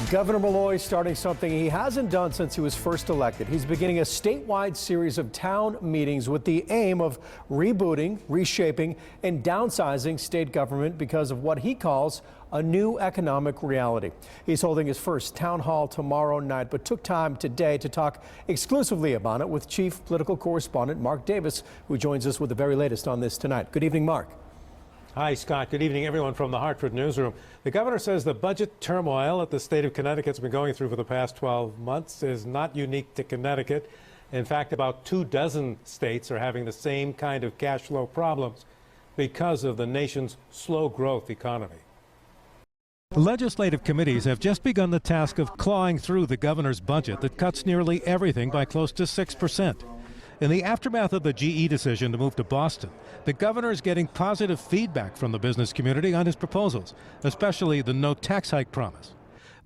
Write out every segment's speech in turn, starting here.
Governor Malloy starting something he hasn't done since he was first elected. He's beginning a statewide series of town meetings with the aim of rebooting, reshaping, and downsizing state government because of what he calls a new economic reality. He's holding his first town hall tomorrow night, but took time today to talk exclusively about it with Chief Political Correspondent Mark Davis, who joins us with the very latest on this tonight. Good evening, Mark. Hi, Scott. Good evening, everyone from the Hartford newsroom. The governor says the budget turmoil that the state of Connecticut's been going through for the past 12 months is not unique to Connecticut. In fact, about 24 states are having the same kind of cash flow problems because of the nation's slow growth economy. Legislative committees have just begun the task of clawing through the governor's budget that cuts nearly everything by close to 6%. In the aftermath of the GE decision to move to Boston, the governor is getting positive feedback from the business community on his proposals, especially the no tax hike promise.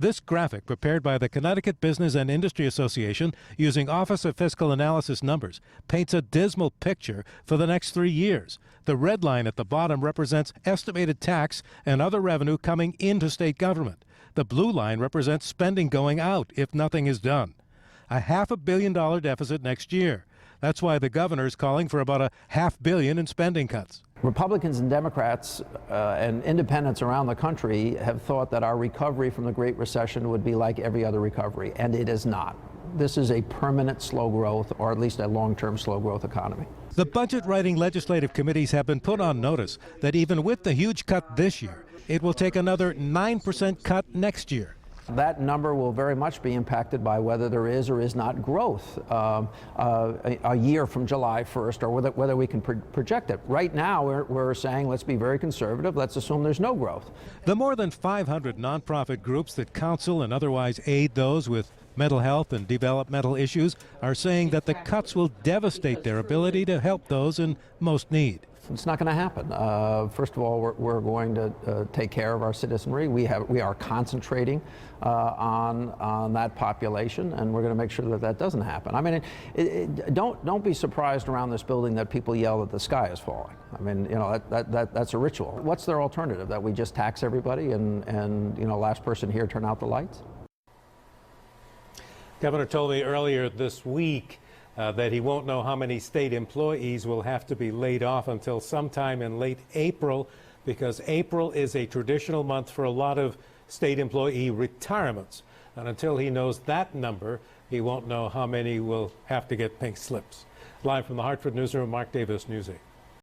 This graphic, prepared by the Connecticut Business and Industry Association using Office of Fiscal Analysis numbers, paints a dismal picture for the next 3 years. The red line at the bottom represents estimated tax and other revenue coming into state government. The blue line represents spending going out if nothing is done. A $500 million deficit next year. That's why the governor is calling for about $500 million in spending cuts. Republicans and Democrats and independents around the country have thought that our recovery from the Great Recession would be like every other recovery, and it is not. This is a permanent slow growth, or at least a long-term slow growth economy. The budget-writing legislative committees have been put on notice that even with the huge cut this year, it will take another 9% cut next year. That number will very much be impacted by whether there is or is not growth a year from July 1st, or whether we can project it. Right now, we're saying let's be very conservative. Let's assume there's no growth. The more than 500 nonprofit groups that counsel and otherwise aid those with mental health and developmental issues are saying that the cuts will devastate their ability to help those in most need. It's not going to happen. First of all, we're going to take care of our citizenry. We are concentrating on that population, and we're going to make sure that that doesn't happen. I mean, don't be surprised around this building that people yell that the sky is falling. I mean, you know, that's a ritual. What's their alternative? That we just tax everybody and you know, last person here turn out the lights? Governor told me earlier this week that he won't know how many state employees will have to be laid off until sometime in late April, because April is a traditional month for a lot of state employee retirements. And until he knows that number, he won't know how many will have to get pink slips. Live from the Hartford newsroom, Mark Davis, News 8.